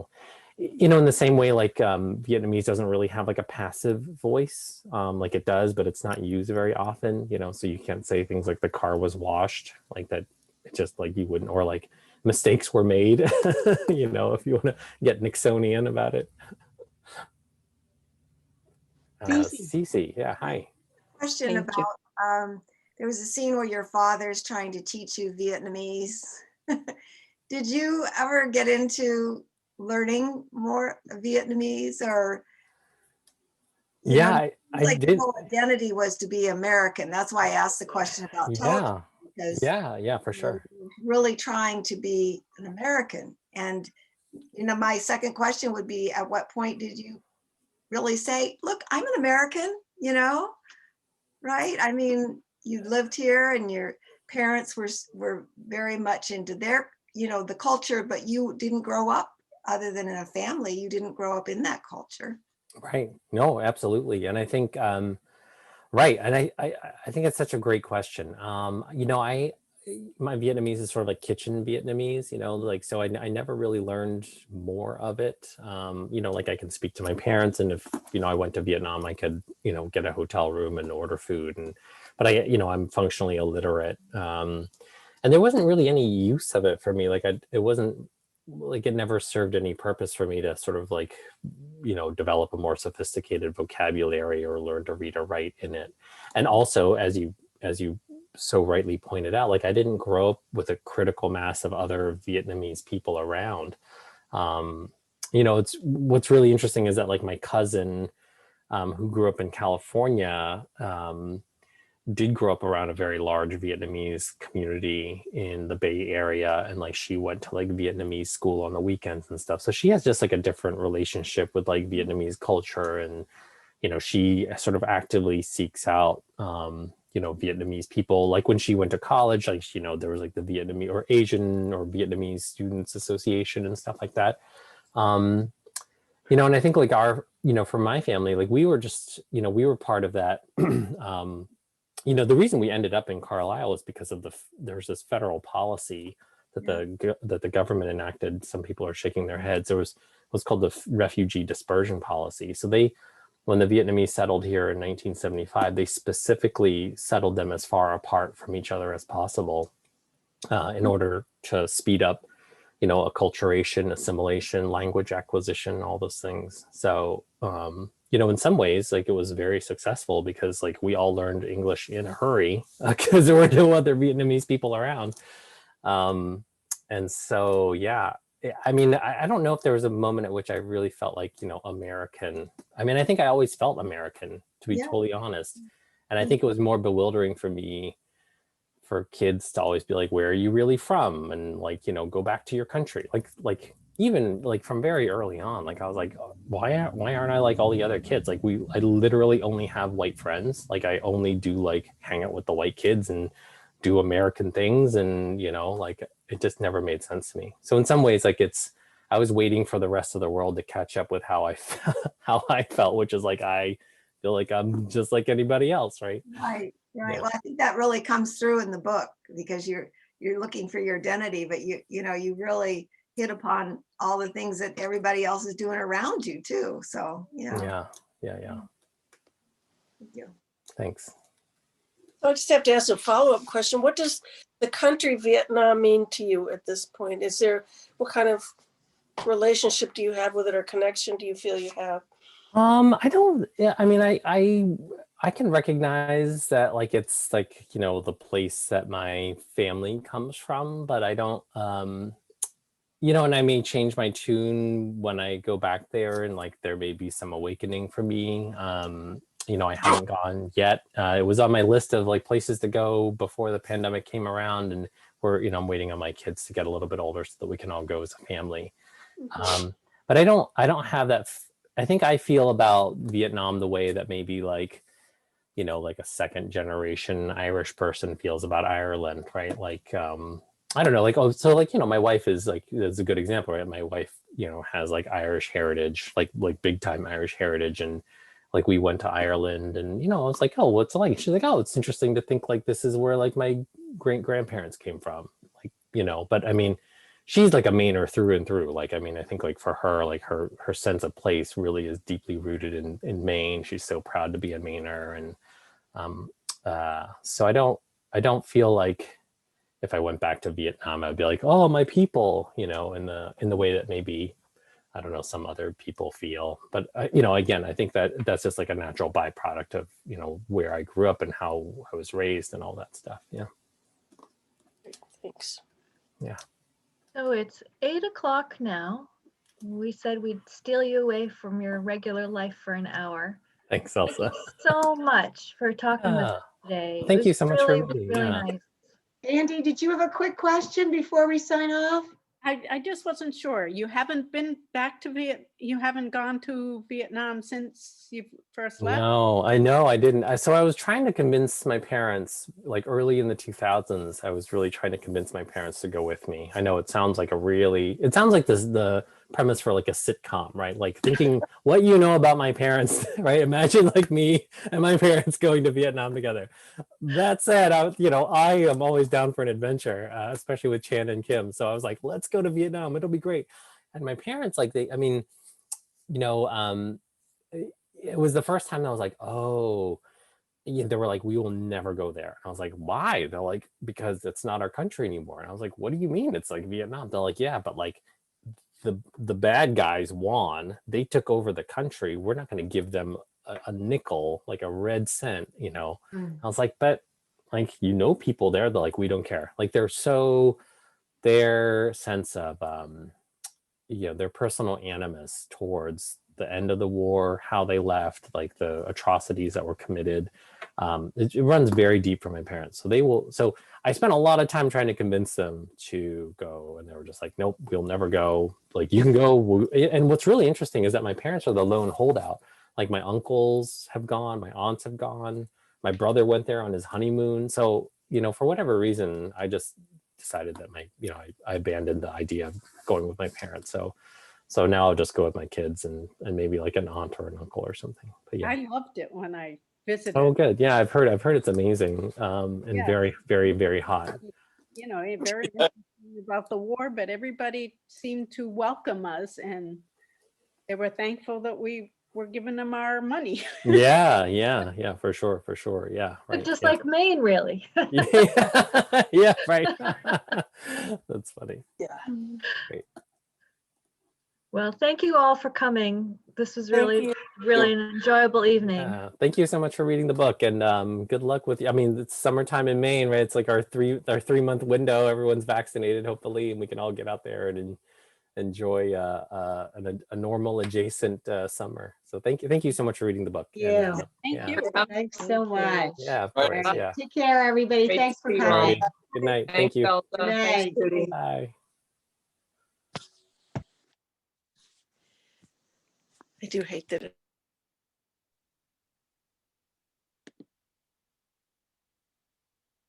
same way, like Vietnamese doesn't really have like a passive voice, like it does, but it's not used very often. So you can't say things like the car was washed, like that. It's just like you wouldn't, or like mistakes were made, if you want to get Nixonian about it. Cece, yeah, hi. Question about, there was a scene where your father's trying to teach you Vietnamese. Did you ever get into learning more Vietnamese, or? Yeah, I did. The whole identity was to be American. That's why I asked the question about television. Yeah, for sure. Really trying to be an American. And my second question would be, at what point did you really say, look, I'm an American, right? I mean, you lived here and your parents were very much into their, the culture, but you didn't grow up other than in a family. You didn't grow up in that culture. Right. No, absolutely. And I think, right. And I think it's such a great question. My Vietnamese is sort of like kitchen Vietnamese, like, so I never really learned more of it. Like I can speak to my parents, and if, I went to Vietnam, I could, get a hotel room and order food. But I'm functionally illiterate. And there wasn't really any use of it for me. Like it wasn't like, it never served any purpose for me to sort of like, develop a more sophisticated vocabulary or learn to read or write in it. And also, as you so rightly pointed out, like I didn't grow up with a critical mass of other Vietnamese people around. It's what's really interesting is that like my cousin, who grew up in California, did grow up around a very large Vietnamese community in the Bay Area, and like she went to like Vietnamese school on the weekends and stuff. So she has just like a different relationship with like Vietnamese culture, and she sort of actively seeks out Vietnamese people. Like when she went to college, like there was like the Vietnamese or Asian or Vietnamese Students Association and stuff like that. And I think like our, for my family, like we were just, we were part of that. The reason we ended up in Carlisle is because of there's this federal policy that the government enacted. Some people are shaking their heads. There was what's called the refugee dispersion policy. So when the Vietnamese settled here in 1975, they specifically settled them as far apart from each other as possible in order to speed up, acculturation, assimilation, language acquisition, all those things. So, in some ways, like it was very successful because like we all learned English in a hurry because there were no other Vietnamese people around. And so, yeah, I mean, I don't know if there was a moment at which I really felt like, American. I mean, I think I always felt American, to be totally honest. And I think it was more bewildering for me, for kids to always be like, where are you really from? And like, go back to your country. Like even like from very early on, like I was like, why aren't I like all the other kids? Like I literally only have white friends. Like I only do like hang out with the white kids and do American things. And, like it just never made sense to me. So in some ways, like I was waiting for the rest of the world to catch up with how I felt, which is like, I feel like I'm just like anybody else. Right. Right. Yeah. Well, I think that really comes through in the book because you're looking for your identity, but you really hit upon all the things that everybody else is doing around you too. So, Yeah. Thank you. Thanks. I just have to ask a follow-up question. What does the country Vietnam mean to you at this point? What kind of relationship do you have with it, or connection do you feel you have? I don't, yeah, I mean, I can recognize that like, it's like, the place that my family comes from, but I don't, and I may change my tune when I go back there, and like, there may be some awakening for me. I haven't gone yet. It was on my list of like places to go before the pandemic came around, and I'm waiting on my kids to get a little bit older so that we can all go as a family. But I don't have that. I think I feel about Vietnam the way that maybe like, like a second generation Irish person feels about Ireland, right? Like, I don't know, like, oh, so like, my wife is like, that's a good example, right? My wife, has like Irish heritage, like big time Irish heritage. And like, we went to Ireland, and, I was like, oh, what's it like? She's like, oh, it's interesting to think like this is where like my great grandparents came from. Like, but I mean, she's like a Mainer through and through. Like, I mean, I think like for her, like her sense of place really is deeply rooted in Maine. She's so proud to be a Mainer. And so I don't feel like if I went back to Vietnam, I'd be like, oh, my people, in the way that maybe, I don't know, some other people feel. But, again, I think that that's just like a natural byproduct of, where I grew up and how I was raised and all that stuff. Yeah. Thanks. Yeah. So it's 8:00 now. We said we'd steal you away from your regular life for an hour. Thanks, Elsa. Thank you so much for talking with us today. Thank you It was so much for really, inviting me. really Yeah. nice. Andy, did you have a quick question before we sign off? I just wasn't sure. You haven't been back to you haven't gone to Vietnam since you first left? No, I know I didn't. So I was trying to convince my parents, like early in the 2000s, I was really trying to convince my parents to go with me. I know it sounds like it sounds like the premise for like a sitcom, right? Like thinking what you know about my parents, right? Imagine like me and my parents going to Vietnam together. That said, I am always down for an adventure, especially with Chan and Kim. So I was like, let's go to Vietnam. It'll be great. And my parents, like you know, it was the first time I was like, oh, yeah, they were like, we will never go there. And I was like, why? They're like, because it's not our country anymore. And I was like, what do you mean? It's like Vietnam. They're like, yeah, but like the bad guys won. They took over the country. We're not going to give them a nickel, like a red cent, you know? I was like, but like, people there, they're like, we don't care. Like their sense of, their personal animus towards the end of the war, how they left, like the atrocities that were committed. It runs very deep for my parents. So I spent a lot of time trying to convince them to go, and they were just like, nope, we'll never go. Like, you can go. And what's really interesting is that my parents are the lone holdout. Like my uncles have gone, my aunts have gone, my brother went there on his honeymoon. So, for whatever reason, I just decided that I abandoned the idea of going with my parents. So now I'll just go with my kids and maybe like an aunt or an uncle or something. But yeah. I loved it when I visited. Oh, good. Yeah, I've heard it's amazing, and Yeah. very, very, very hot. Very interesting about the war, but everybody seemed to welcome us, and they were thankful that we were giving them our money. Yeah, for sure. Yeah, right. Just yeah. like Maine, really. Yeah, right. That's funny. Yeah. Great. Well, thank you all for coming. This was Thank really, you. really an enjoyable evening. Thank you so much for reading the book, and good luck with you. I mean, it's summertime in Maine, right? It's like our 3-month window. Everyone's vaccinated, hopefully, and we can all get out there and enjoy a normal adjacent summer. So thank you so much for reading the book. Yeah. And, Thank you. Thanks so much. Yeah, of All course. right. Yeah. Take care, everybody. Great Thanks to for see you. coming. Good night. Thank you. Elsa. Good Thanks, night. Judy. Bye. I do hate that